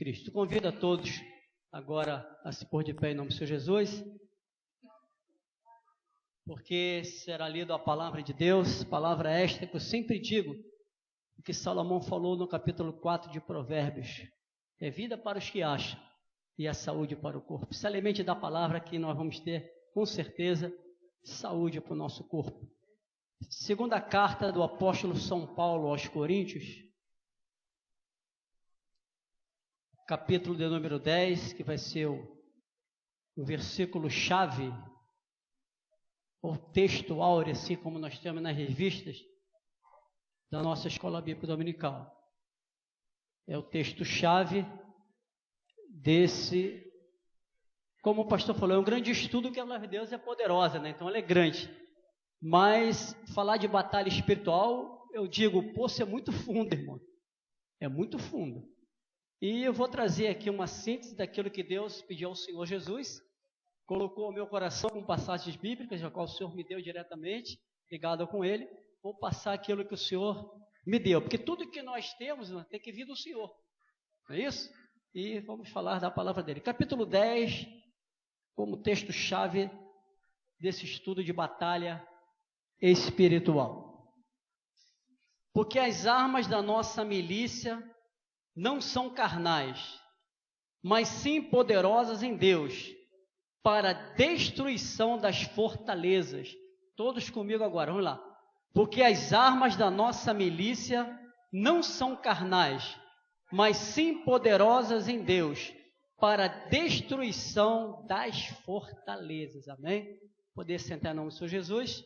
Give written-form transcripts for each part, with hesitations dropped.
Cristo. Convido a todos agora a se pôr de pé em nome do Senhor Jesus, porque será lida a palavra de Deus, palavra esta que eu sempre digo, que Salomão falou no capítulo 4 de Provérbios: é vida para os que acham e a saúde para o corpo. Se alimente da palavra que nós vamos ter, com certeza, saúde para o nosso corpo. Segunda carta do apóstolo São Paulo aos Coríntios, capítulo de número 10, que vai ser o versículo-chave, ou texto áureo, assim como nós temos nas revistas da nossa Escola Bíblica Dominical. É o texto-chave desse, como o pastor falou, é um grande estudo que a palavra de Deus é poderosa, né? Então ela é grande. Mas falar de batalha espiritual, eu digo, o poço é muito fundo, irmão. É muito fundo. E eu vou trazer aqui uma síntese daquilo que Deus pediu ao Senhor Jesus, colocou ao meu coração com passagens bíblicas, a qual o Senhor me deu diretamente, ligado com Ele. Vou passar aquilo que o Senhor me deu, porque tudo que nós temos tem que vir do Senhor, não é isso? E vamos falar da palavra dele. Capítulo 10, como texto-chave desse estudo de batalha espiritual. Porque as armas da nossa milícia não são carnais, mas sim poderosas em Deus, para a destruição das fortalezas. Todos comigo agora, vamos lá. Porque as armas da nossa milícia não são carnais, mas sim poderosas em Deus, para a destruição das fortalezas. Amém? Poder sentar em nome do Senhor Jesus.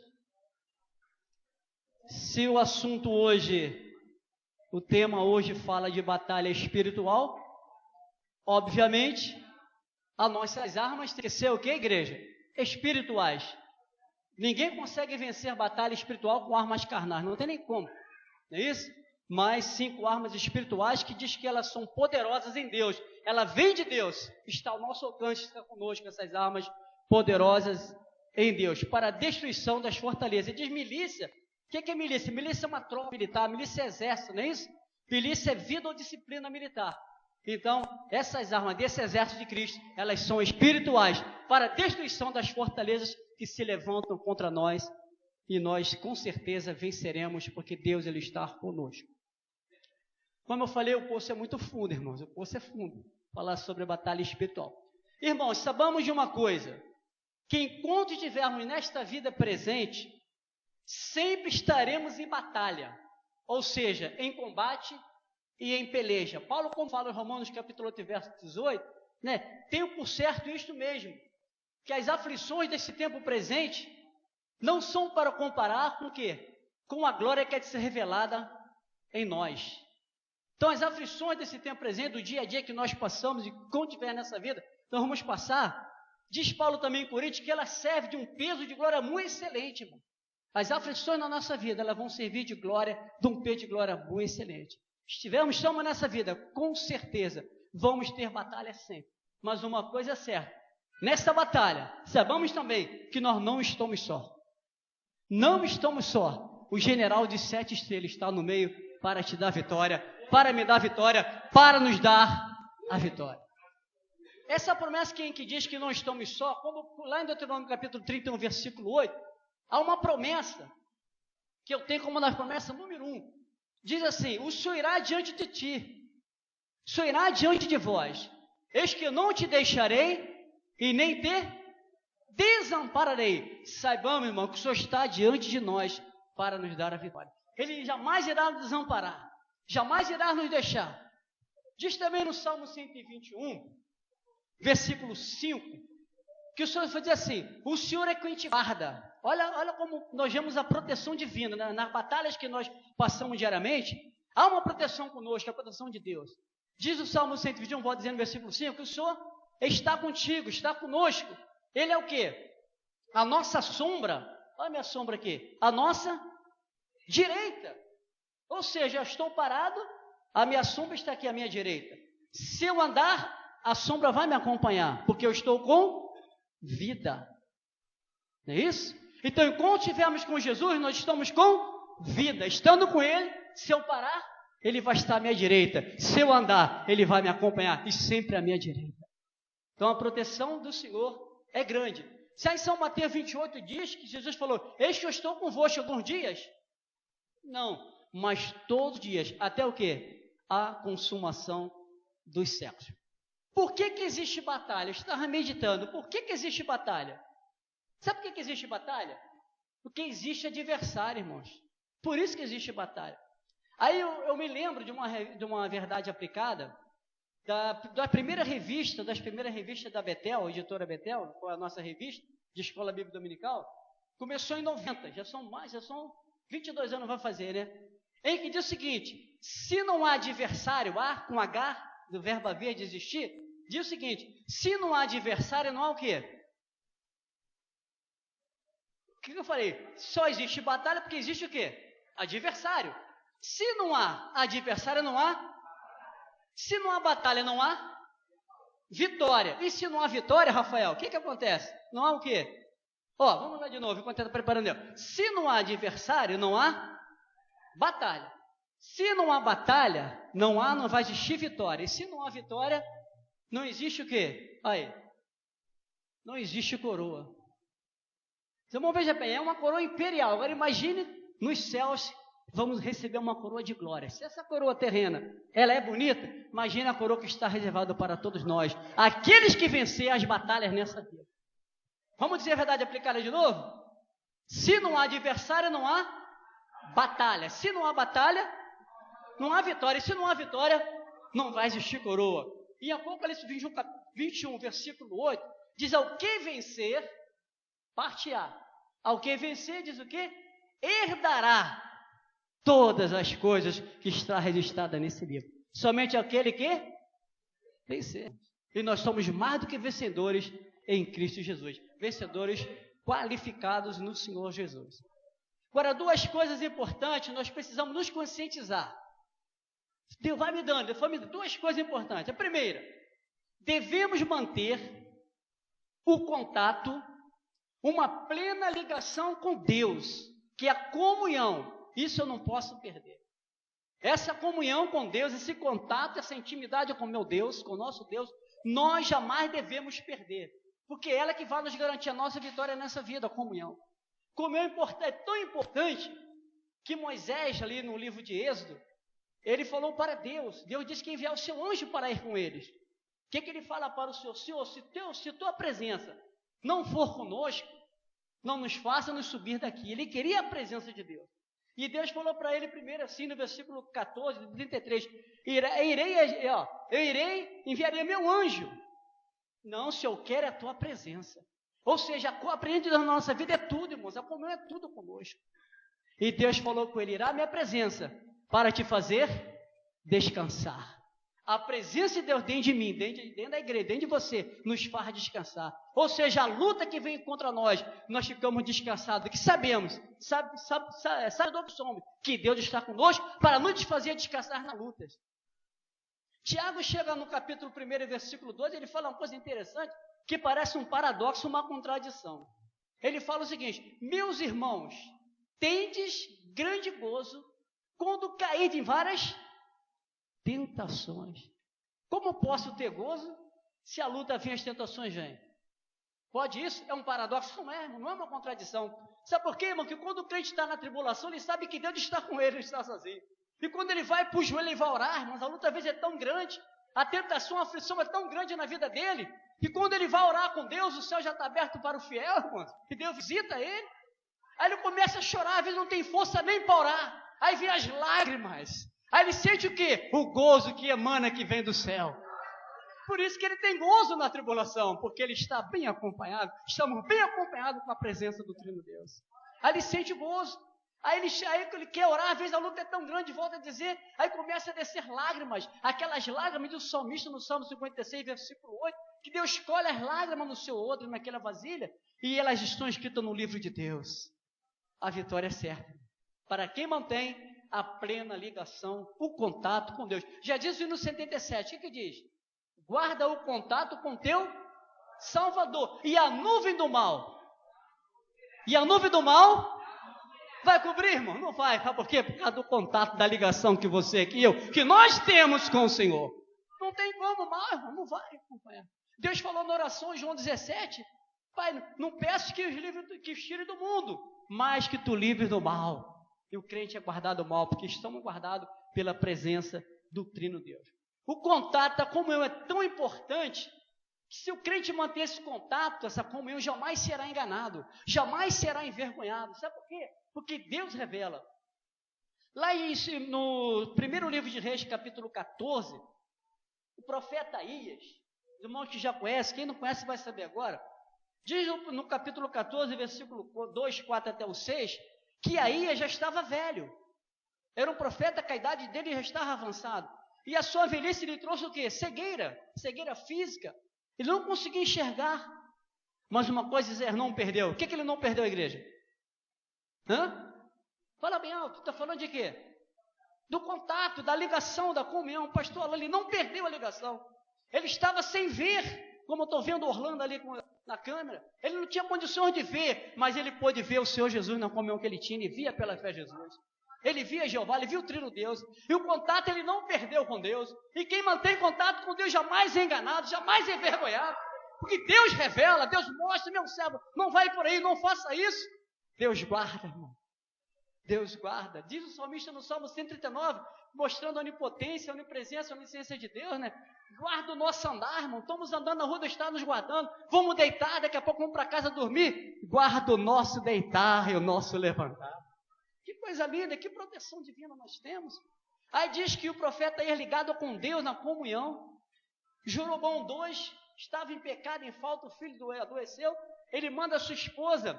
Se o assunto hoje, o tema hoje fala de batalha espiritual, obviamente, as nossas armas têm que ser o que, igreja? Espirituais. Ninguém consegue vencer batalha espiritual com armas carnais, não tem nem como, não é isso? Mas sim com armas espirituais que diz que elas são poderosas em Deus. Ela vem de Deus, está ao nosso alcance, está conosco essas armas poderosas em Deus, para a destruição das fortalezas. E diz milícia. O que é milícia? Milícia é uma tropa militar, milícia é exército, não é isso? Milícia é vida ou disciplina militar. Então, essas armas desse exército de Cristo, elas são espirituais, para a destruição das fortalezas que se levantam contra nós, e nós com certeza venceremos, porque Deus ele está conosco. Como eu falei, o poço é muito fundo, irmãos, o poço é fundo, falar sobre a batalha espiritual. Irmãos, sabamos de uma coisa, que enquanto estivermos nesta vida presente, sempre estaremos em batalha, ou seja, em combate e em peleja. Paulo, como fala em Romanos capítulo 8, verso 18, né, tenho por certo isto mesmo, que as aflições desse tempo presente não são para comparar com o quê? Com a glória que é de ser revelada em nós. Então as aflições desse tempo presente, do dia a dia que nós passamos e quando tiver nessa vida, nós vamos passar, diz Paulo também em Coríntios, que ela serve de um peso de glória muito excelente, irmão. As aflições na nossa vida, elas vão servir de glória, de um peso de glória muito excelente. Estamos nessa vida, com certeza, vamos ter batalha sempre. Mas uma coisa é certa, nessa batalha, sabemos também que nós não estamos só. Não estamos só. O general de 7 estrelas está no meio para te dar vitória, para me dar vitória, para nos dar a vitória. Essa promessa que diz que não estamos só, como lá em Deuteronômio capítulo 31, versículo 8, há uma promessa, que eu tenho como na promessa número 1, diz assim: o Senhor irá diante de ti, o Senhor irá diante de vós, eis que eu não te deixarei e nem te desampararei. Saibamos, irmão, que o Senhor está diante de nós para nos dar a vitória. Ele jamais irá nos desamparar, jamais irá nos deixar. Diz também no Salmo 121, versículo 5, que o Senhor vai dizer assim: o Senhor é quem te guarda. Olha como nós vemos a proteção divina, né? Nas batalhas que nós passamos diariamente, há uma proteção conosco, a proteção de Deus. Diz o Salmo 121, vou dizer no versículo 5, que o Senhor está contigo, está conosco. Ele é o quê? A nossa sombra, olha a minha sombra aqui, a nossa direita. Ou seja, eu estou parado, a minha sombra está aqui à minha direita. Se eu andar, a sombra vai me acompanhar, porque eu estou com vida. Não é isso? Então, enquanto estivermos com Jesus, nós estamos com vida. Estando com Ele, se eu parar, Ele vai estar à minha direita. Se eu andar, Ele vai me acompanhar e sempre à minha direita. Então a proteção do Senhor é grande. Se aí em São Mateus 28 diz que Jesus falou, eis que eu estou convosco alguns dias. Não, mas todos os dias, até o quê? A consumação dos séculos. Por que existe batalha? Eu estava meditando, por que existe batalha? Sabe por que existe batalha? Porque existe adversário, irmãos. Por isso que existe batalha. Aí eu me lembro de uma verdade aplicada, das primeiras revistas da Betel, a editora Betel, foi a nossa revista de Escola Bíblica Dominical, começou em 90, já são 22 anos vai fazer, né? Em que diz o seguinte, se não há adversário, com H, do verbo haver, de existir, diz o seguinte, se não há adversário, não há o quê? O que eu falei? Só existe batalha porque existe o quê? Adversário. Se não há adversário, não há. Se não há batalha, não há vitória. E se não há vitória, Rafael, o que acontece? Não há o quê? Vamos lá de novo, enquanto está preparando. Se não há adversário, não há batalha. Se não há batalha, não vai existir vitória. E se não há vitória, não existe o quê? Aí, não existe coroa. Então, veja bem, é uma coroa imperial. Agora imagine nos céus, vamos receber uma coroa de glória. Se essa coroa terrena, ela é bonita, imagine a coroa que está reservada para todos nós, aqueles que vencer as batalhas nessa vida. Vamos dizer a verdade aplicada de novo? Se não há adversário, não há batalha. Se não há batalha, não há vitória. E se não há vitória, não vai existir coroa. E em Apocalipse 21, versículo 8, diz, ao que vencer, parte A. Ao que vencer, diz o quê? Herdará todas as coisas que está registrada nesse livro. Somente aquele que vencer. E nós somos mais do que vencedores em Cristo Jesus. Vencedores qualificados no Senhor Jesus. Agora, duas coisas importantes, nós precisamos nos conscientizar. Deus vai me dando duas coisas importantes. A primeira, devemos manter o contato, uma plena ligação com Deus, que é a comunhão. Isso eu não posso perder. Essa comunhão com Deus, esse contato, essa intimidade com meu Deus, com o nosso Deus, nós jamais devemos perder. Porque ela é que vai nos garantir a nossa vitória nessa vida, a comunhão. Comunhão é tão importante que Moisés, ali no livro de Êxodo, ele falou para Deus. Deus disse que ia enviar o seu anjo para ir com eles. O que ele fala para o Senhor? Senhor, se tua presença não for conosco, não nos faça nos subir daqui. Ele queria a presença de Deus. E Deus falou para ele primeiro assim, no versículo 14, 33, eu irei, enviarei meu anjo. Não, se eu quero é a tua presença. Ou seja, a presença da nossa vida é tudo, irmãos. A comunhão é tudo conosco. E Deus falou com ele, irá a minha presença para te fazer descansar. A presença de Deus dentro de mim, dentro da igreja, dentro de você, nos faz descansar. Ou seja, a luta que vem contra nós ficamos descansados, que sabemos, sabe do que somos, que Deus está conosco para nos fazer descansar nas lutas. Tiago chega no capítulo 1, versículo 12, ele fala uma coisa interessante, que parece um paradoxo, uma contradição. Ele fala o seguinte, meus irmãos, tendes grande gozo quando caídes em várias tentações. Como posso ter gozo se a luta vem, as tentações vêm? Pode isso? É um paradoxo? Não é, irmão, não é uma contradição. Sabe por quê, irmão? Que quando o crente está na tribulação, ele sabe que Deus está com ele, não está sozinho. E quando ele vai para o joelho e vai orar, irmãos, a luta às vezes é tão grande, a tentação, a aflição é tão grande na vida dele, que quando ele vai orar com Deus, o céu já está aberto para o fiel, irmãos, e Deus visita ele. Aí ele começa a chorar, às vezes não tem força nem para orar. Aí vem as lágrimas. Aí ele sente o quê? O gozo que emana, que vem do céu. Por isso que ele tem gozo na tribulação, porque ele está bem acompanhado, estamos bem acompanhados com a presença do Trino Deus. Aí ele sente gozo. Aí ele quer orar, às vezes a luta é tão grande, volta a dizer, aí começa a descer lágrimas, aquelas lágrimas do salmista no Salmo 56, versículo 8, que Deus escolhe as lágrimas no seu odre, naquela vasilha, e elas estão escritas no livro de Deus. A vitória é certa. Para quem mantém a plena ligação, o contato com Deus. Já diz no 77, o que diz? Guarda o contato com teu Salvador. E a nuvem do mal? Vai cobrir, irmão? Não vai. Sabe por quê? Por causa do contato, da ligação que você e eu, que nós temos com o Senhor. Não tem como mais, irmão. Não vai acompanhar. Deus falou na oração em João 17, Pai, não peço que os tire do mundo, mas que tu livres do mal. E o crente é guardado do mal, porque estamos guardados pela presença do Trino Deus. O contato, a comunhão é tão importante, que se o crente manter esse contato, essa comunhão, jamais será enganado, jamais será envergonhado. Sabe por quê? Porque Deus revela. Lá no primeiro livro de Reis, capítulo 14, o profeta Aías, os irmãos que já conhecem, quem não conhece vai saber agora, diz no capítulo 14, versículo 2, 4 até o 6, que Aías já estava velho. Era um profeta que a idade dele já estava avançada. E a sua velhice lhe trouxe o quê? Cegueira física. Ele não conseguia enxergar. Mas uma coisa Israel não perdeu. O que ele não perdeu, a igreja? Fala bem alto, está falando de quê? Do contato, da ligação, da comunhão. O pastor, ele não perdeu a ligação. Ele estava sem ver, como eu estou vendo Orlando ali na câmera. Ele não tinha condições de ver, mas ele pôde ver o Senhor Jesus na comunhão que ele tinha. Ele via pela fé Jesus. Ele via Jeová, ele viu o Trino Deus. E o contato ele não perdeu com Deus. E quem mantém contato com Deus jamais é enganado, jamais é envergonhado. Porque Deus revela, Deus mostra, meu servo, não vai por aí, não faça isso. Deus guarda, irmão. Deus guarda. Diz o salmista no Salmo 139, mostrando a onipotência, a onipresença, a onisciência de Deus, né? Guarda o nosso andar, irmão. Estamos andando na rua do estado, nos guardando. Vamos deitar, daqui a pouco vamos para casa dormir. Guarda o nosso deitar e o nosso levantar. Que coisa linda, que proteção divina nós temos. Aí diz que o profeta ia ligado com Deus na comunhão. Jeroboão 2 estava em pecado, em falta, o filho adoeceu. Ele manda a sua esposa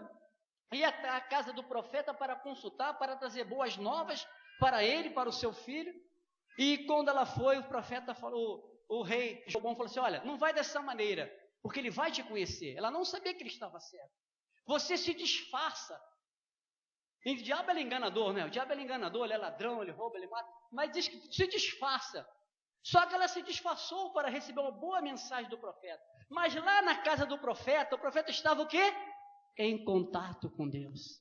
ir até a casa do profeta para consultar, para trazer boas novas para ele, para o seu filho. E quando ela foi, o profeta falou, o rei Jeroboão falou assim, olha, não vai dessa maneira, porque ele vai te conhecer. Ela não sabia que ele estava certo. Você se disfarça. E o diabo é enganador, né? O diabo é enganador, ele é ladrão, ele rouba, ele mata, mas diz que se disfarça. Só que ela se disfarçou para receber uma boa mensagem do profeta. Mas lá na casa do profeta, o profeta estava o quê? Em contato com Deus.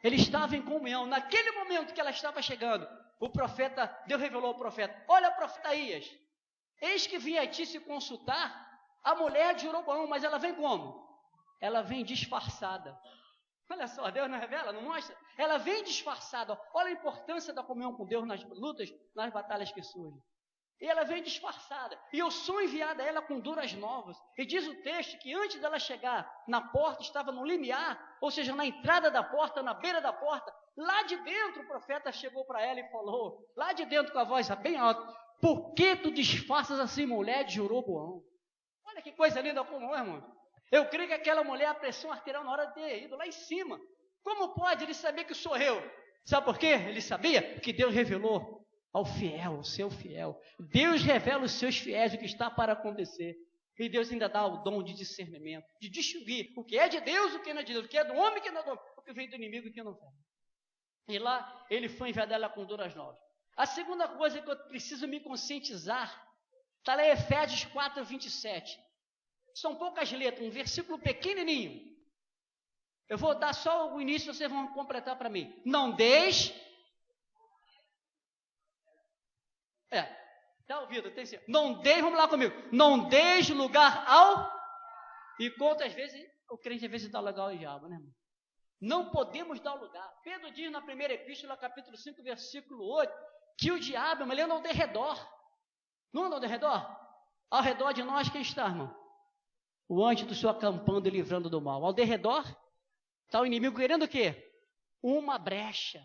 Ele estava em comunhão. Naquele momento que ela estava chegando, o profeta, Deus revelou ao profeta, olha, profeta Aías, eis que vinha a ti se consultar a mulher de Jeroboão, mas ela vem como? Ela vem disfarçada. Olha só, Deus não revela, não mostra? Ela vem disfarçada. Olha a importância da comunhão com Deus nas lutas, nas batalhas que surgem. E ela vem disfarçada. E eu sou enviada a ela com duras novas. E diz o texto que antes dela chegar na porta, estava no limiar, ou seja, na entrada da porta, na beira da porta. Lá de dentro o profeta chegou para ela e falou, lá de dentro com a voz bem alta, por que tu disfarças assim, mulher de Jeroboão? Olha que coisa linda como é, irmão. Eu creio que aquela mulher, a pressão arterial na hora de ter ido lá em cima. Como pode ele saber que sou eu? Sabe por quê? Ele sabia? Porque Deus revelou ao fiel, ao seu fiel. Deus revela os seus fiéis o que está para acontecer. E Deus ainda dá o dom de discernimento, de distinguir o que é de Deus, o que não é de Deus, o que é do homem, o que não é do homem, o que vem do inimigo e o que não vem. E lá ele foi enviado ela com duras novas. A segunda coisa que eu preciso me conscientizar, está lá em Efésios 4, 27. São poucas letras, um versículo pequenininho. Eu vou dar só o início, vocês vão completar para mim. Não deixe. Está ouvido? Tem certeza. Não deixe, vamos lá comigo. Não deixe lugar ao. E quantas vezes o crente às vezes dá lugar ao diabo, né, irmão? Não podemos dar lugar. Pedro diz na primeira epístola, capítulo 5, versículo 8, que o diabo, ele anda ao derredor. Não anda ao derredor? Ao redor de nós, quem está, irmão? O anjo do Senhor acampando e livrando do mal. Ao derredor, está o inimigo querendo o quê? Uma brecha.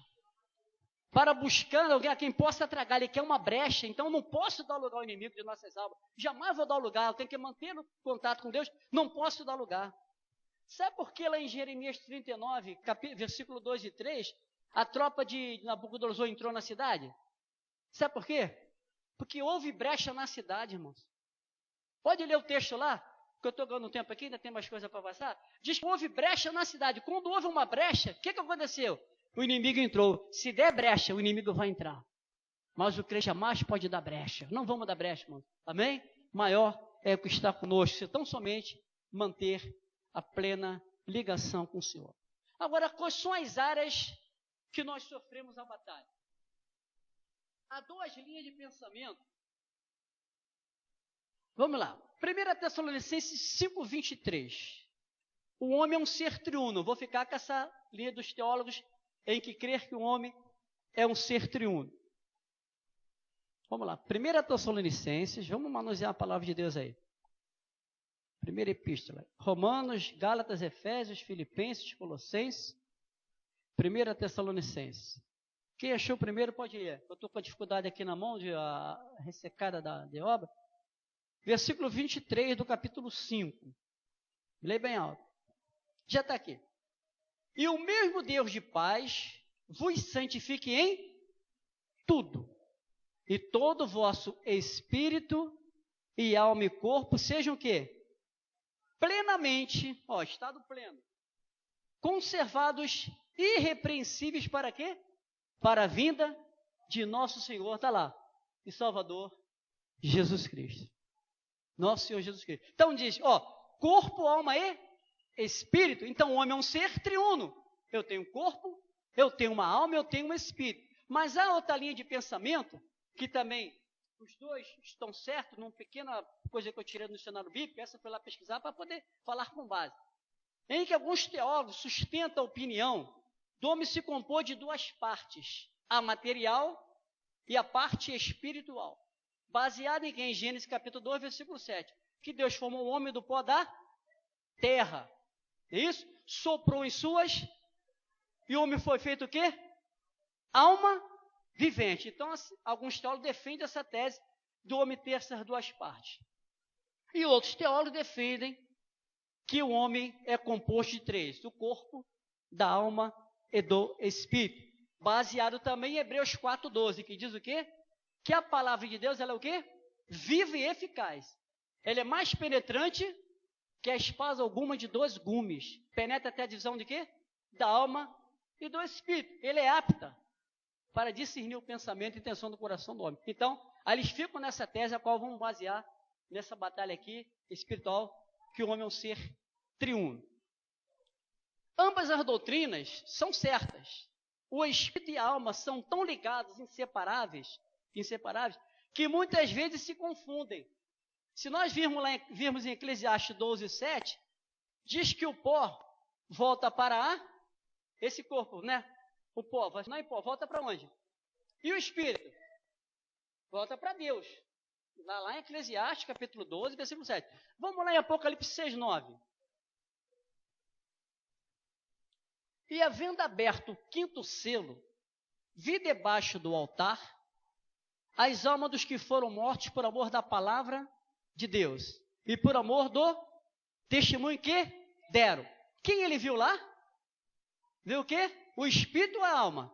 Para buscar alguém a quem possa tragar. Ele quer uma brecha. Então, eu não posso dar lugar ao inimigo de nossas almas. Jamais vou dar lugar. Eu tenho que manter o contato com Deus. Não posso dar lugar. Sabe por que lá em Jeremias 39, versículo 2 e 3, a tropa de Nabucodonosor entrou na cidade? Sabe por quê? Porque houve brecha na cidade, irmãos. Pode ler o texto lá? Porque eu estou ganhando tempo aqui, ainda tem mais coisa para passar. Diz que houve brecha na cidade. Quando houve uma brecha, o que aconteceu? O inimigo entrou. Se der brecha, o inimigo vai entrar. Mas o crente jamais pode dar brecha. Não vamos dar brecha, irmão. Amém? Maior é o que está conosco. Se tão somente manter a plena ligação com o Senhor. Agora, quais são as áreas que nós sofremos a batalha. Há duas linhas de pensamento. Vamos lá. 1 Tessalonicenses 5:23. O homem é um ser triuno. Vou ficar com essa linha dos teólogos em que crer que o homem é um ser triuno. Vamos lá. 1 Tessalonicenses, vamos manusear a palavra de Deus aí. Primeira epístola. Romanos, Gálatas, Efésios, Filipenses, Colossenses. 1 Tessalonicenses. Quem achou primeiro pode ler. Eu estou com a dificuldade aqui na mão, a ressecada de obra. Versículo 23 do capítulo 5. Lê bem alto. Já está aqui. E o mesmo Deus de paz vos santifique em tudo. E todo o vosso espírito e alma e corpo sejam o quê? Plenamente, estado pleno, conservados irrepreensíveis para quê? Para a vinda de nosso Senhor, está lá, e Salvador Jesus Cristo. Nosso Senhor Jesus Cristo. Então diz, corpo, alma e espírito. Então o homem é um ser triuno. Eu tenho um corpo, eu tenho uma alma, eu tenho um espírito. Mas há outra linha de pensamento, que também os dois estão certos, numa pequena coisa que eu tirei do dicionário bíblico, essa foi lá pesquisar para poder falar com base. Em que alguns teólogos sustentam a opinião do homem se compor de duas partes, a material e a parte espiritual. Baseado em quem? Em Gênesis capítulo 2, versículo 7. Que Deus formou o homem do pó da terra. É isso? Soprou em suas, e o homem foi feito o quê? Alma vivente. Então, alguns teólogos defendem essa tese do homem ter essas duas partes. E outros teólogos defendem que o homem é composto de três: do corpo, da alma e do espírito. Baseado também em Hebreus 4:12, que diz o quê? Que a palavra de Deus, ela é o quê? Viva e eficaz. Ela é mais penetrante que a espada alguma de 2 gumes. Penetra até a divisão de quê? Da alma e do espírito. Ele é apta para discernir o pensamento e intenção do coração do homem. Então, aí eles ficam nessa tese, a qual vamos basear nessa batalha aqui, espiritual, que o homem é um ser triuno. Ambas as doutrinas são certas. O espírito e a alma são tão ligados, inseparáveis, que muitas vezes se confundem. Se nós virmos em Eclesiastes 12:7, diz que o pó volta para esse corpo, né? O pó, não é pó, volta para onde? E o espírito? Volta para Deus. Lá em Eclesiastes, capítulo 12, versículo 7. Vamos lá em Apocalipse 6:9. E havendo aberto o 5º selo, vi debaixo do altar as almas dos que foram mortos por amor da palavra de Deus e por amor do testemunho que deram. Quem ele viu lá? Viu o quê? O espírito ou a alma?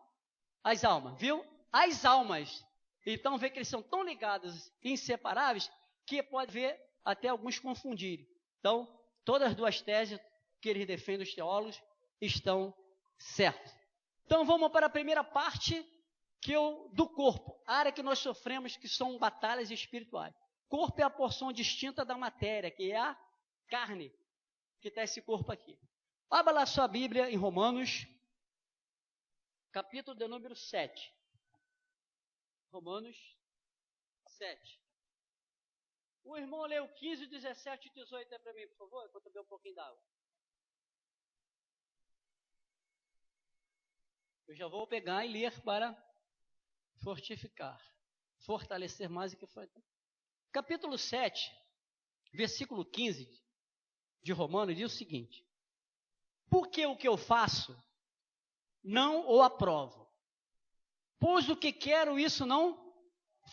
As almas, viu? As almas. Então vê que eles são tão ligados e inseparáveis que pode ver até alguns confundirem. Então, todas as duas teses que eles defendem, os teólogos, estão certas. Então vamos para a primeira parte do corpo, a área que nós sofremos, que são batalhas espirituais. Corpo é a porção distinta da matéria, que é a carne, que está esse corpo aqui. Abra lá sua Bíblia em Romanos, capítulo de número 7. Romanos 7. O irmão leu 15, 17 e 18 para mim, por favor, enquanto eu beber um pouquinho d'água. Eu já vou pegar e ler para fortalecer mais o que foi. Capítulo 7, versículo 15 de Romanos diz o seguinte: porque o que eu faço não o aprovo, pois o que quero isso não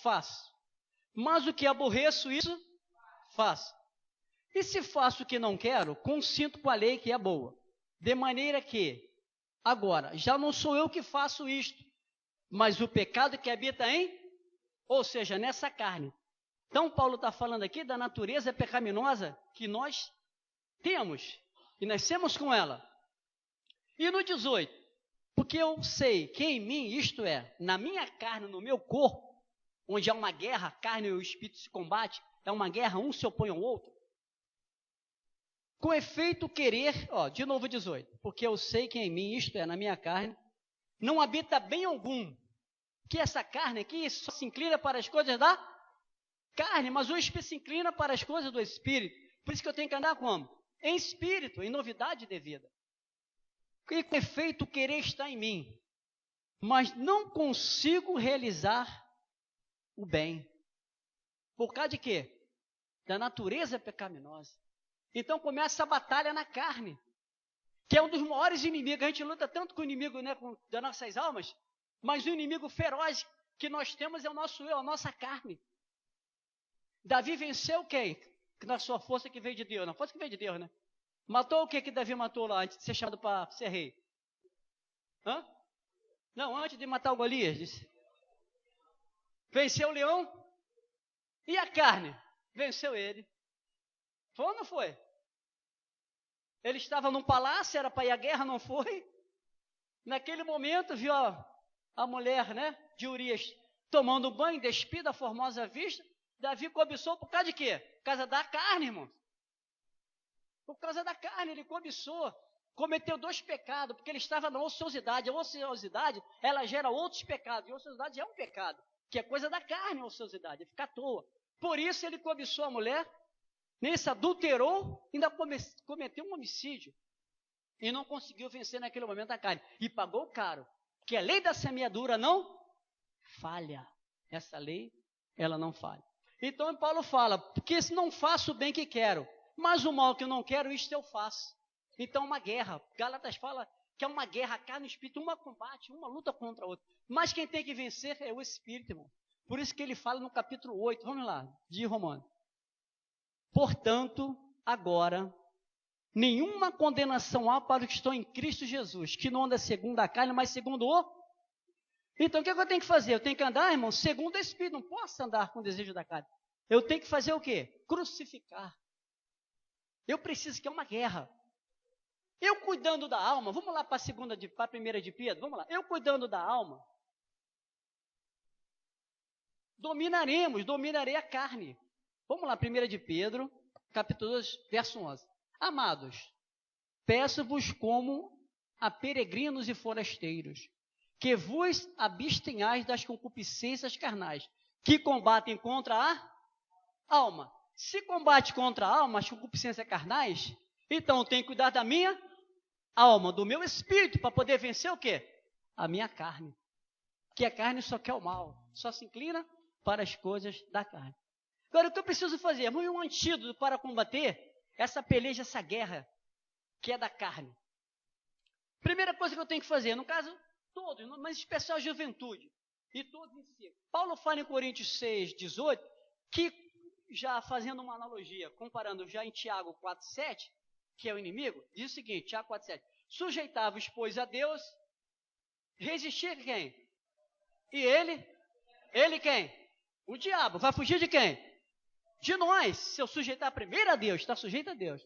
faço, mas o que aborreço isso faço. E se faço o que não quero, consinto com a lei que é boa, de maneira que, agora, já não sou eu que faço isto, mas o pecado que habita ou seja, nessa carne. Então, Paulo está falando aqui da natureza pecaminosa que nós temos, e nascemos com ela. E no 18, porque eu sei que em mim, isto é, na minha carne, no meu corpo, onde há uma guerra, a carne e o espírito se combatem, é uma guerra, um se opõe ao outro. Com efeito querer, de novo 18, porque eu sei que em mim, isto é, na minha carne, não habita bem algum. Que essa carne aqui só se inclina para as coisas da carne, mas o Espírito se inclina para as coisas do Espírito. Por isso que eu tenho que andar como? Em espírito, em novidade de vida. E com efeito, o querer está em mim, mas não consigo realizar o bem. Por causa de quê? Da natureza pecaminosa. Então começa a batalha na carne, que é um dos maiores inimigos. A gente luta tanto com o inimigo, né, das nossas almas, mas o inimigo feroz que nós temos é o nosso eu, a nossa carne. Davi venceu quem? Na sua força que veio de Deus. Na força que veio de Deus, né? Matou o que Davi matou lá antes de ser chamado para ser rei? Hã? Não, antes de matar o Golias. Disse. Venceu o leão e a carne. Venceu ele. Foi ou não foi? Ele estava num palácio, era para ir à guerra, não foi? Naquele momento, viu a mulher, né, de Urias tomando banho, despida a formosa vista. Davi cobiçou por causa de quê? Por causa da carne, irmão. Por causa da carne, ele cobiçou. Cometeu 2 pecados, porque ele estava na ociosidade. A ociosidade, ela gera outros pecados. E a ociosidade é um pecado, que é coisa da carne, a ociosidade, é ficar à toa. Por isso ele cobiçou a mulher, nesse adulterou, ainda cometeu um homicídio. E não conseguiu vencer naquele momento a carne. E pagou caro. Porque a lei da semeadura não falha. Essa lei, ela não falha. Então Paulo fala, porque se não faço o bem que quero, mas o mal que eu não quero, isto eu faço. Então uma guerra. Gálatas fala que é uma guerra, carne e espírito, uma combate, uma luta contra a outra. Mas quem tem que vencer é o espírito, irmão. Por isso que ele fala no capítulo 8, vamos lá, de Romanos. Portanto, agora, nenhuma condenação há para os que estão em Cristo Jesus, que não anda segundo a carne, mas segundo o... Então, o que eu tenho que fazer? Eu tenho que andar, irmão, segundo o Espírito. Não posso andar com o desejo da carne. Eu tenho que fazer o quê? Crucificar. Eu preciso, que é uma guerra. Eu cuidando da alma, vamos lá para a primeira de Pedro, vamos lá. Eu cuidando da alma, dominarei a carne. Vamos lá, 1 de Pedro, capítulo 2, verso 11. Amados, peço-vos como a peregrinos e forasteiros, que vos abstenhais das concupiscências carnais, que combatem contra a alma. Se combate contra a alma, as concupiscências carnais, então eu tenho que cuidar da minha alma, do meu espírito, para poder vencer o quê? A minha carne. Que a carne só quer o mal, só se inclina para as coisas da carne. Agora, o que eu preciso fazer? Um antídoto para combater essa peleja, essa guerra, que é da carne. Primeira coisa que eu tenho que fazer, no caso, todos, mas em especial a juventude, e todos em si. Paulo fala em Coríntios 6, 18, que, já fazendo uma analogia, comparando já em Tiago 4, 7, que é o inimigo, diz o seguinte, Tiago 4, 7, sujeitava-vos, pois, a Deus, resistir quem? E ele quem? O diabo, vai fugir de quem? De nós. Se eu sujeitar primeiro a Deus, está sujeito a Deus.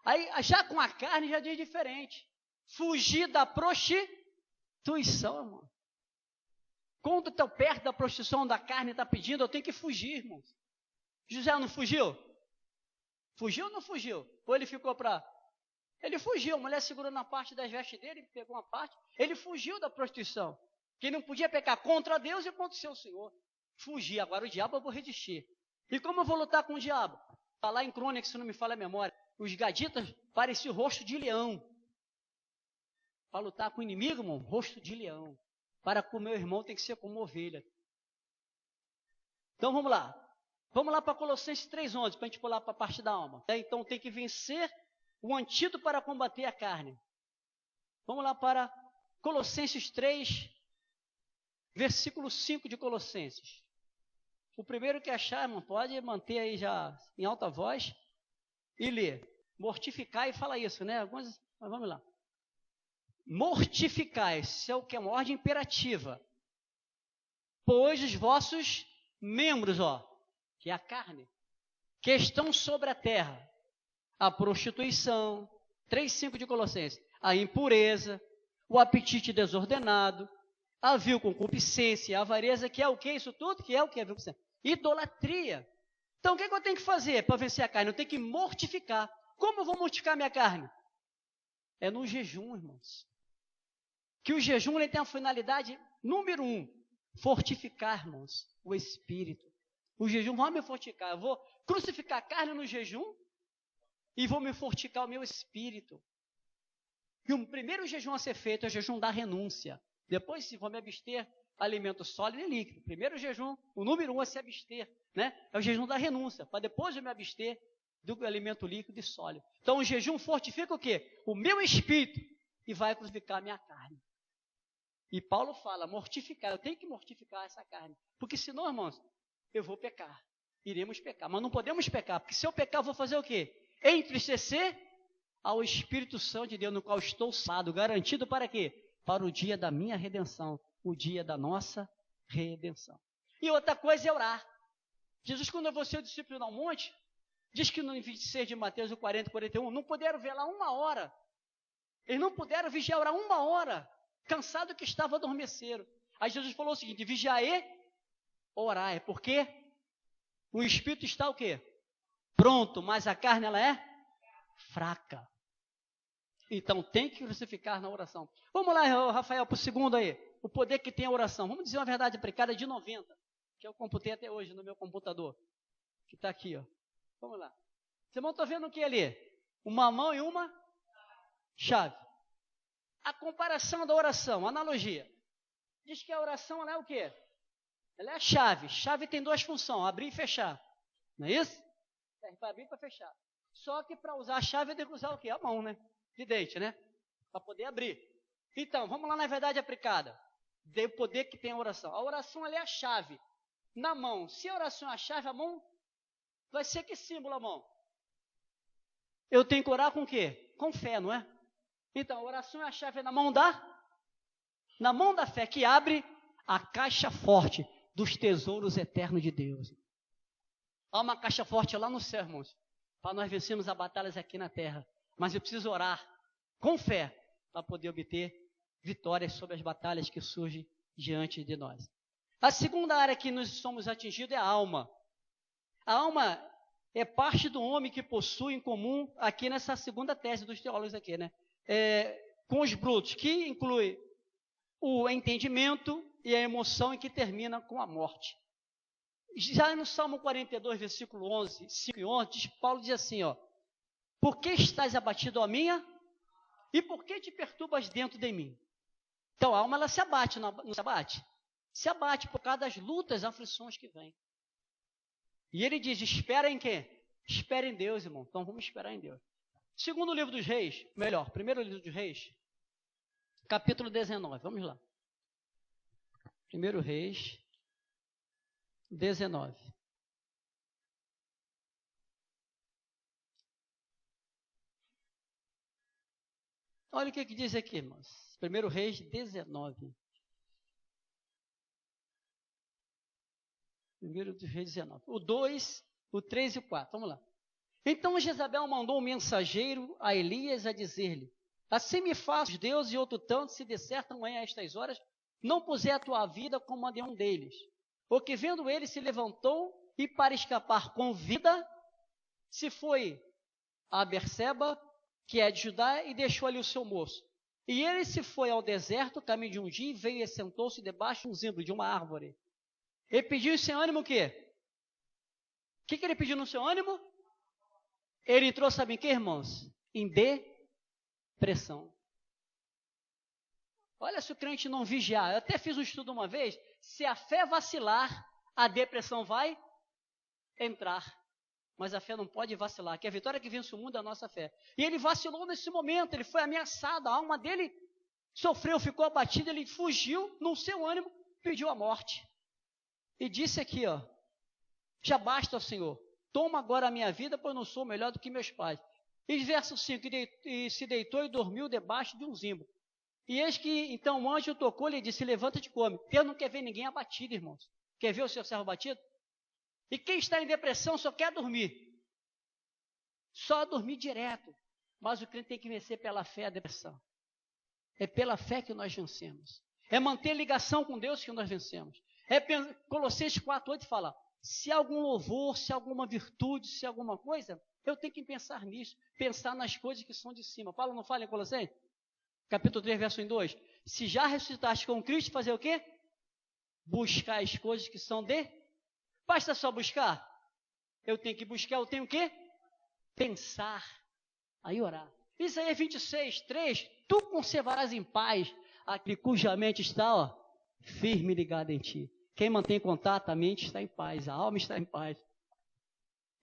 Aí, já com a carne, já diz diferente. Fugir da prostituição, irmão. Quando estou perto da prostituição da carne, está pedindo, eu tenho que fugir, irmão. José não fugiu? Fugiu ou não fugiu? Ou ele ficou para... Ele fugiu, a mulher segurou na parte das vestes dele, pegou uma parte. Ele fugiu da prostituição. Que não podia pecar contra Deus e contra o seu Senhor. Fugir, agora o diabo eu vou resistir. E como eu vou lutar com o diabo? Está lá em Crônicas, se não me falha a memória. Os gaditas pareciam rosto de leão. Para lutar com o inimigo, irmão, rosto de leão. Para com o meu irmão tem que ser como ovelha. Então vamos lá. Vamos lá para Colossenses 3,11, para a gente pular para a parte da alma. Então tem que vencer o antídoto para combater a carne. Vamos lá para Colossenses 3, versículo 5 de Colossenses. O primeiro que achar, irmão, pode manter aí já em alta voz e ler. Mortificar e fala isso, né? Algumas, mas vamos lá. Mortificai, isso é o que é uma ordem imperativa. Pois os vossos membros, que é a carne, que estão sobre a terra, a prostituição, 3,5 de Colossenses, a impureza, o apetite desordenado, a vil concupiscência, a avareza, que é o que isso tudo? Que é o que é vil concupiscência? Idolatria. Então o que eu tenho que fazer para vencer a carne? Eu tenho que mortificar. Como eu vou mortificar minha carne? É no jejum, irmãos. que o jejum ele tem a finalidade, número 1, fortificar, irmãos, o espírito. O jejum vai me fortificar. Eu vou crucificar a carne no jejum e vou me fortificar o meu espírito. E o primeiro jejum a ser feito é o jejum da renúncia. Depois, se vou me abster, alimento sólido e líquido. Primeiro jejum, o número 1 é se abster, né? É o jejum da renúncia, para depois eu me abster do alimento líquido e sólido. Então o jejum fortifica o quê? O meu espírito e vai crucificar a minha carne. E Paulo fala, mortificar, eu tenho que mortificar essa carne. Porque senão, irmãos, eu vou pecar. Iremos pecar. Mas não podemos pecar, porque se eu pecar, eu vou fazer o quê? Entristecer ao Espírito Santo de Deus, no qual estou salvo, garantido para quê? Para o dia da minha redenção, o dia da nossa redenção. E outra coisa é orar. Jesus, quando levou seu discípulo ao monte, diz que no 26 de Mateus, 40 e 41, não puderam velar 1 hora. Eles não puderam vigiar, orar 1 hora, cansado que estava, adormeceram. Aí Jesus falou o seguinte, vigiar e orar, porque o Espírito está o quê? Pronto, mas a carne ela é fraca. Então tem que crucificar na oração. Vamos lá, Rafael, para o segundo aí. O poder que tem a oração. Vamos dizer uma verdade aplicada de 90, que eu computei até hoje no meu computador, que está aqui, ó. Vamos lá. Vocês vão estar vendo o que ali? Uma mão e uma chave. A comparação da oração, analogia. Diz que a oração ela é o quê? Ela é a chave. Chave tem 2 funções, abrir e fechar. Não é isso? Serve para abrir e para fechar. Só que para usar a chave eu tenho que usar o quê? A mão, né? De dente, né? Para poder abrir. Então, vamos lá na verdade aplicada. O poder que tem a oração. A oração ela é a chave. Na mão. Se a oração é a chave, a mão vai ser que símbolo a mão? Eu tenho que orar com o quê? Com fé, não é? Então, a oração é a chave na mão da fé, que abre a caixa forte dos tesouros eternos de Deus. Há uma caixa forte lá no céu, irmãos, para nós vencermos as batalhas aqui na terra. Mas eu preciso orar com fé para poder obter vitórias sobre as batalhas que surgem diante de nós. A segunda área que nós somos atingidos é a alma. A alma é parte do homem que possui em comum, aqui nessa segunda tese dos teólogos aqui, né? Com os brutos, que inclui o entendimento e a emoção e que termina com a morte. Já no Salmo 42, versículo 11, 5 e 11, Paulo diz assim, ó, por que estás abatido, ó minha? E por que te perturbas dentro de mim? Então a alma ela se abate, não se abate? Se abate por causa das lutas, aflições que vêm. E ele diz, espera em quê? Espera em Deus, irmão. Então vamos esperar em Deus. Segundo livro dos reis, melhor, primeiro livro dos reis, capítulo 19, vamos lá. Primeiro Reis, 19. Olha o que diz aqui, irmãos. Primeiro Reis, 19. Primeiro dos Reis, 19. O 2, o 3 e o 4, vamos lá. Então Jezabel mandou um mensageiro a Elias a dizer-lhe, assim me faz os deuses e outro tanto, se de certo amanhã a estas horas, não puser a tua vida como a de um deles. O que vendo ele se levantou e para escapar com vida, se foi a Berseba, que é de Judá, e deixou ali o seu moço. E ele se foi ao deserto, caminho de um dia, e veio e sentou-se debaixo de um zimbro, de uma árvore. Ele pediu em seu ânimo o quê? O que ele pediu no seu ânimo? Ele entrou, sabe em quê, irmãos? Em depressão. Olha se o crente não vigiar. Eu até fiz um estudo uma vez. Se a fé vacilar, a depressão vai entrar. Mas a fé não pode vacilar. Que a vitória que vence o mundo é a nossa fé. E ele vacilou nesse momento. Ele foi ameaçado. A alma dele sofreu, ficou abatido. Ele fugiu, no seu ânimo, pediu a morte. E disse aqui, ó. Já basta, Senhor. Toma agora a minha vida, pois não sou melhor do que meus pais. E verso 5, e se deitou e dormiu debaixo de um zimbro. E eis que, então, o anjo tocou-lhe e disse, levanta-te e come. Deus não quer ver ninguém abatido, irmãos. Quer ver o seu servo abatido? E quem está em depressão só quer dormir. Só dormir direto. Mas o crente tem que vencer pela fé a depressão. É pela fé que nós vencemos. É manter ligação com Deus que nós vencemos. Colossenses 4:8 fala, se algum louvor, se alguma virtude, se alguma coisa, eu tenho que pensar nisso, pensar nas coisas que são de cima. Paulo não fala em Colossenses? Capítulo 3, verso 2. Se já ressuscitaste com Cristo, fazer o quê? Buscar as coisas que são de... Basta só buscar? Eu tenho que buscar, eu tenho o quê? Pensar. Aí orar. Isaías 26, 3. Tu conservarás em paz aquele cuja mente está, ó, firme e ligada em ti. Quem mantém contato, a mente está em paz, a alma está em paz.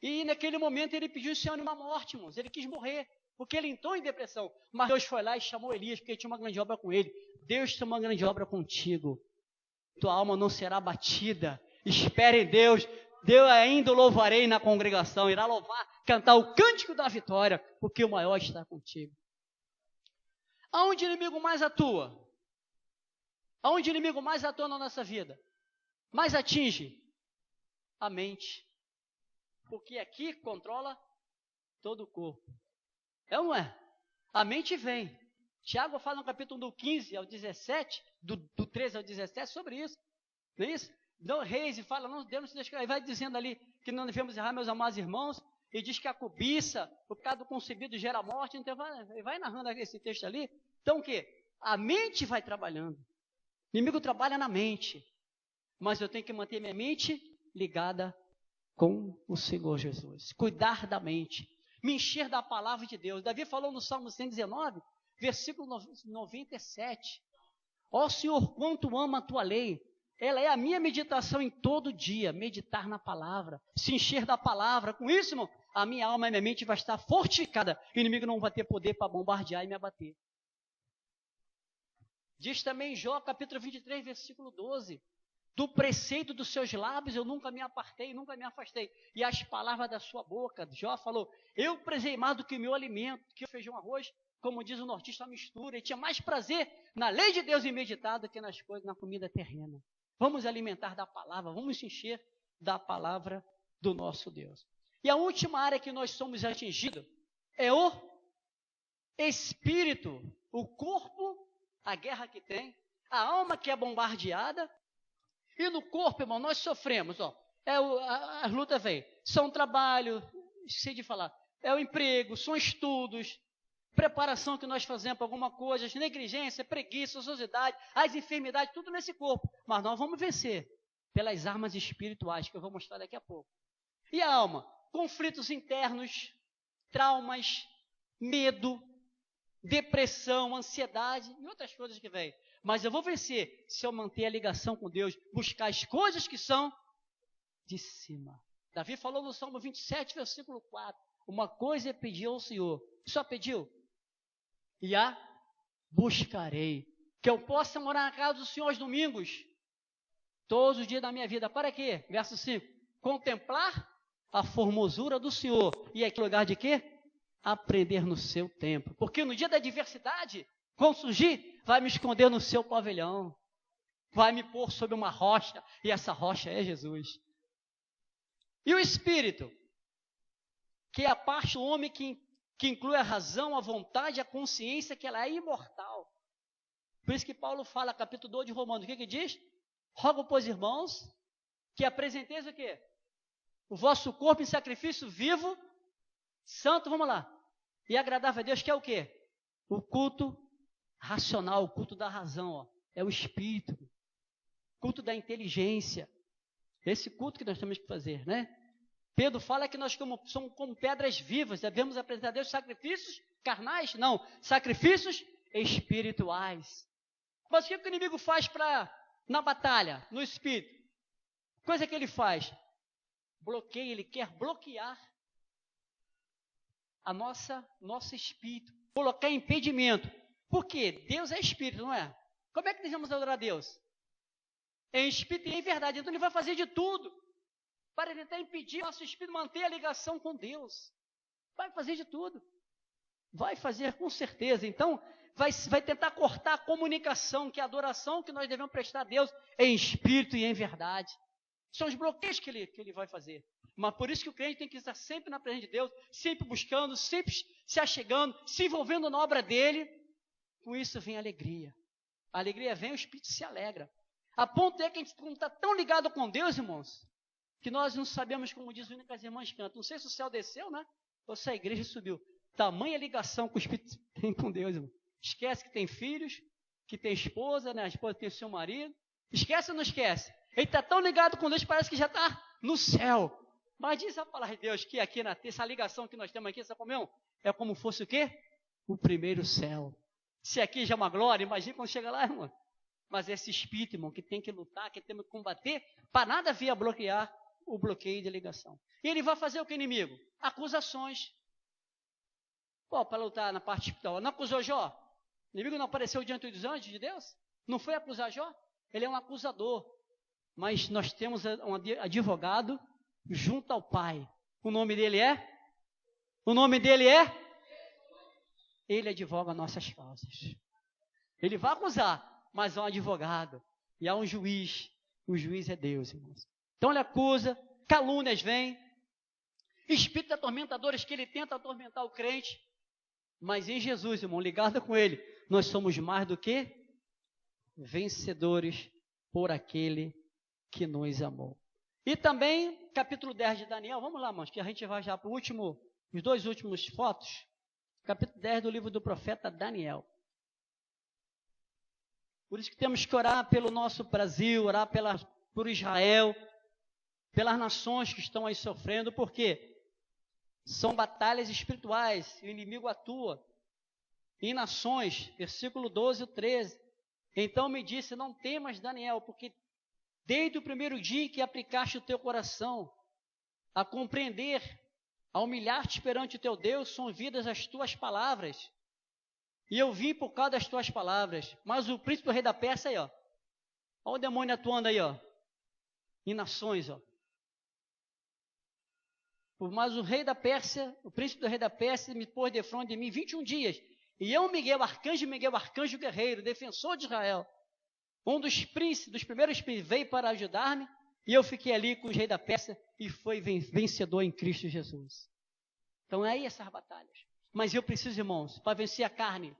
E naquele momento ele pediu o Senhor uma morte, irmãos. Ele quis morrer, porque ele entrou em depressão. Mas Deus foi lá e chamou Elias, porque tinha uma grande obra com ele. Deus tem uma grande obra contigo. Tua alma não será abatida. Espere em Deus. Deus ainda o louvarei na congregação. Irá louvar, cantar o cântico da vitória, porque o maior está contigo. Aonde o inimigo mais atua? Aonde o inimigo mais atua na nossa vida? Mais atinge? A mente. Porque aqui controla todo o corpo. É ou não é? A mente vem. Tiago fala no capítulo do 15 ao 17, do 13 ao 17, sobre isso. Não é isso? Não, Reis e fala, não devemos se deixar. Vai dizendo ali que não devemos errar, meus amados irmãos. E diz que a cobiça, o pecado do concebido gera morte. Então vai narrando esse texto ali. Então o quê? A mente vai trabalhando. O inimigo trabalha na mente. Mas eu tenho que manter minha mente ligada com o Senhor Jesus. Cuidar da mente. Me encher da palavra de Deus. Davi falou no Salmo 119, versículo 97. Ó Senhor, quanto amo a tua lei. Ela é a minha meditação em todo dia. Meditar na palavra. Se encher da palavra. Com isso, irmão, a minha alma e a minha mente vai estar fortificada. O inimigo não vai ter poder para bombardear e me abater. Diz também em Jó, capítulo 23, versículo 12. Do preceito dos seus lábios eu nunca me apartei, nunca me afastei. E as palavras da sua boca, Jó falou, eu prezei mais do que o meu alimento, que o feijão arroz, como diz o nortista, a mistura. E tinha mais prazer na lei de Deus em meditar do que nas coisas, na comida terrena. Vamos alimentar da palavra, vamos encher da palavra do nosso Deus. E a última área que nós somos atingidos é o espírito, o corpo, a guerra que tem, a alma que é bombardeada. E no corpo, irmão, nós sofremos, ó. As lutas vêm. São trabalho, esqueci de falar. É o emprego, são estudos, preparação que nós fazemos para alguma coisa, negligência, preguiça, ociosidade, as enfermidades, tudo nesse corpo. Mas nós vamos vencer pelas armas espirituais, que eu vou mostrar daqui a pouco. E a alma? Conflitos internos, traumas, medo, depressão, ansiedade e outras coisas que vêm. Mas eu vou vencer se eu manter a ligação com Deus, buscar as coisas que são de cima. Davi falou no Salmo 27, versículo 4. Uma coisa é pedir ao Senhor. Só pediu? E a buscarei. Que eu possa morar na casa do Senhor aos domingos. Todos os dias da minha vida. Para quê? Verso 5. Contemplar a formosura do Senhor. E aqui lugar de quê? Aprender no seu templo. Porque no dia da adversidade, quando surgir, vai me esconder no seu pavilhão. Vai me pôr sobre uma rocha. E essa rocha é Jesus. E o Espírito, que é a parte do homem que inclui a razão, a vontade, a consciência, que ela é imortal. Por isso que Paulo fala, capítulo 2 de Romanos, o que diz? Rogo, pois, irmãos, que apresenteis o quê? O vosso corpo em sacrifício vivo, santo, vamos lá, e agradável a Deus, que é o quê? O culto racional, o culto da razão, ó, é o espírito, culto da inteligência, esse culto que nós temos que fazer, né? Pedro fala que nós somos como pedras vivas, devemos apresentar a Deus sacrifícios carnais? Não, sacrifícios espirituais. Mas o que o inimigo faz na batalha, no espírito? Coisa que ele faz? Bloqueia, ele quer bloquear a nosso espírito, colocar impedimento. Por quê? Deus é espírito, não é? Como é que devemos adorar a Deus? Em espírito e em verdade. Então ele vai fazer de tudo para tentar impedir o nosso espírito manter a ligação com Deus. Vai fazer de tudo. Vai fazer com certeza. Então, vai tentar cortar a comunicação, que é a adoração que nós devemos prestar a Deus em espírito e em verdade. São os bloqueios que ele vai fazer. Mas por isso que o crente tem que estar sempre na presença de Deus, sempre buscando, sempre se achegando, se envolvendo na obra dele. Com isso vem a alegria. A alegria vem, o espírito se alegra. A ponto é que a gente está tão ligado com Deus, irmãos, que nós não sabemos, como diz o hino que as irmãs cantam. Não sei se o céu desceu, né? Ou se a igreja subiu. Tamanha ligação que o Espírito tem com Deus, irmão. Esquece que tem filhos, que tem esposa, né? A esposa tem seu marido. Esquece ou não esquece? Ele está tão ligado com Deus, parece que já está no céu. Mas diz a palavra de Deus que aqui, essa ligação que nós temos aqui, essa comunhão, é como fosse o quê? O primeiro céu. Se aqui já é uma glória, imagina quando chega lá, irmão. Mas esse espírito, irmão, que tem que lutar, que tem que combater, para nada vir a bloquear o bloqueio de ligação. E ele vai fazer o que, inimigo? Acusações. Pô, para lutar na parte espiritual. Não acusou Jó? O inimigo não apareceu diante dos anjos de Deus? Não foi acusar Jó? Ele é um acusador. Mas nós temos um advogado junto ao Pai. O nome dele é? O nome dele é? Ele advoga nossas causas. Ele vai acusar, mas há um advogado e há um juiz. O juiz é Deus, irmãos. Então ele acusa, calúnias vêm, espíritos atormentadores que ele tenta atormentar o crente. Mas em Jesus, irmão, ligado com ele, nós somos mais do que vencedores por aquele que nos amou. E também, capítulo 10 de Daniel, vamos lá, irmãos, que a gente vai já para os dois últimos fotos. Capítulo 10 do livro do profeta Daniel. Por isso que temos que orar pelo nosso Brasil, orar por Israel, pelas nações que estão aí sofrendo, porque são batalhas espirituais, o inimigo atua em nações, versículo 12 e 13. Então me disse, não temas, Daniel, porque desde o primeiro dia que aplicaste o teu coração a compreender, a humilhar-te perante o teu Deus, são ouvidas as tuas palavras. E eu vim por causa das tuas palavras. Mas o príncipe do rei da Pérsia aí, ó. Olha o demônio atuando aí, ó. Em nações, ó. Mas o rei da Pérsia, o príncipe do rei da Pérsia me pôs de frente de mim 21 dias. E eu, Miguel, arcanjo guerreiro, defensor de Israel, um dos príncipes, dos primeiros príncipes, veio para ajudar-me. E eu fiquei ali com o rei da Pérsia e fui vencedor em Cristo Jesus. Então é aí essas batalhas. Mas eu preciso, irmãos, para vencer a carne,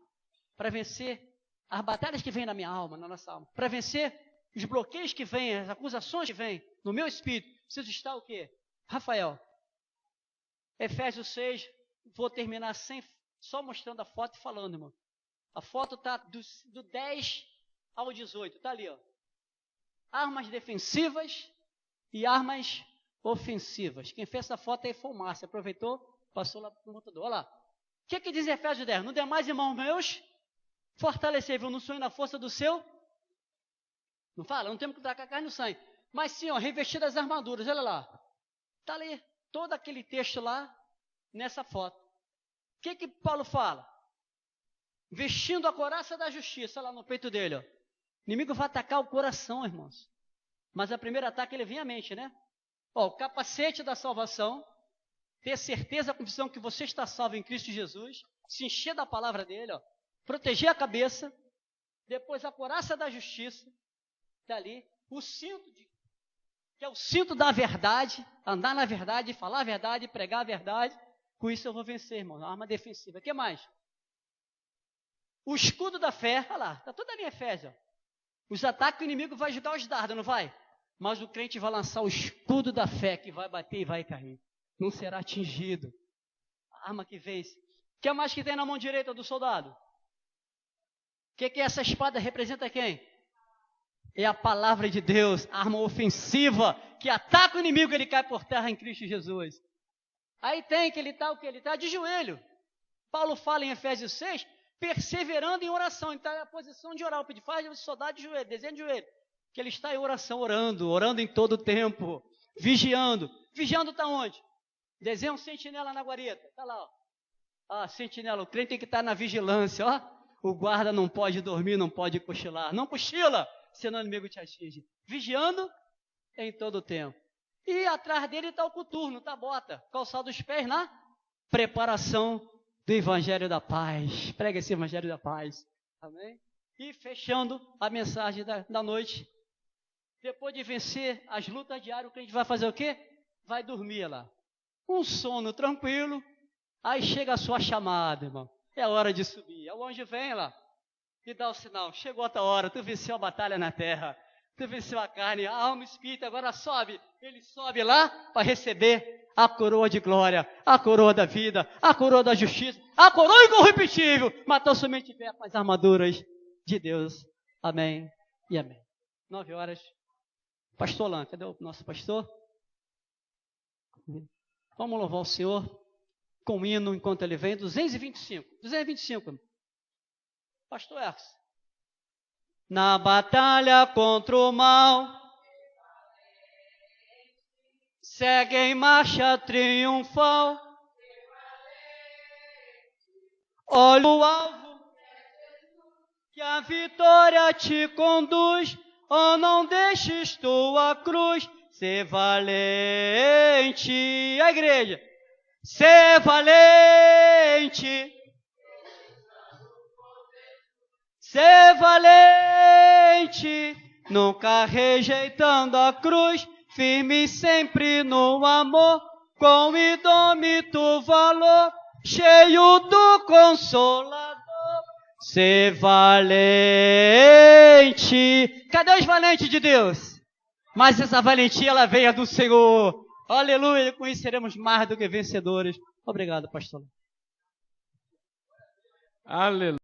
para vencer as batalhas que vêm na minha alma, na nossa alma, para vencer os bloqueios que vêm, as acusações que vêm no meu espírito, preciso estar o quê? Rafael, Efésios 6, vou terminar só mostrando a foto e falando, irmão. A foto está do 10 ao 18, está ali, ó. Armas defensivas e armas ofensivas. Quem fez essa foto aí foi o Márcio, aproveitou, passou lá para o computador. Olha lá. O que diz Efésios 10? No demais, irmãos meus, fortalecei-vos no sonho e na força do seu. Não fala? Não temos que dar com a carne no sangue. Mas sim, ó, revestir das armaduras, olha lá. Está ali, todo aquele texto lá, nessa foto. O que Paulo fala? Vestindo a couraça da justiça, lá no peito dele, ó. O inimigo vai atacar o coração, irmãos. Mas a primeira ataque ele vem à mente, né? Ó, o capacete da salvação, ter certeza, a convicção que você está salvo em Cristo Jesus, se encher da palavra dele, ó, proteger a cabeça, depois a couraça da justiça, dali, o cinto, que é o cinto da verdade, andar na verdade, falar a verdade, pregar a verdade, com isso eu vou vencer, irmão, uma arma defensiva. O que mais? O escudo da fé, olha lá, está toda ali em Efésios, ó. Os ataques do inimigo vai jogar os dardos, não vai? Mas o crente vai lançar o escudo da fé, que vai bater e vai cair. Não será atingido. A arma que vence. O que mais que tem na mão direita do soldado? O que essa espada representa quem? É a palavra de Deus, a arma ofensiva, que ataca o inimigo, ele cai por terra em Cristo Jesus. Aí tem que ele está o quê? Ele está de joelho. Paulo fala em Efésios 6, perseverando em oração. Então é a posição de orar. O pedir, faz o soldado de joelho, desenho de joelho. Que ele está em oração, orando em todo o tempo, vigiando. Vigiando está onde? Desenha um sentinela na guarita. Está lá, ó. Ah, sentinela, o crente tem que estar na vigilância, ó. O guarda não pode dormir, não pode cochilar. Não cochila, senão o inimigo te atinge. Vigiando em todo o tempo. E atrás dele está o coturno, está a bota. Calçado os pés na preparação do Evangelho da Paz. Prega esse Evangelho da Paz. Amém? E fechando a mensagem da noite. Depois de vencer as lutas diárias, o crente vai fazer o quê? Vai dormir lá. Um sono tranquilo. Aí chega a sua chamada, irmão. É hora de subir. O anjo vem lá e dá o sinal. Chegou a tua hora, tu venceu a batalha na terra. Tu venceu a carne, a alma e o espírito, agora sobe. Ele sobe lá para receber a coroa de glória, a coroa da vida, a coroa da justiça, a coroa incorruptível. Matou somente pé com as armaduras de Deus. Amém e amém. 9 horas. Pastor Alain, cadê o nosso pastor? Vamos louvar o Senhor com o hino enquanto ele vem. 225. Pastor Ercos. Na batalha contra o mal, segue em marcha triunfal. Olha o alvo, que a vitória te conduz. Oh, não deixes tua cruz. Ser valente. A igreja. Ser valente. Ser valente. Nunca rejeitando a cruz. Firme sempre no amor. Com indômito valor. Cheio do Consolador. Ser valente. Cadê os valentes de Deus? Mas essa valentia, ela veio do Senhor. Aleluia. Com isso seremos mais do que vencedores. Obrigado, pastor. Aleluia.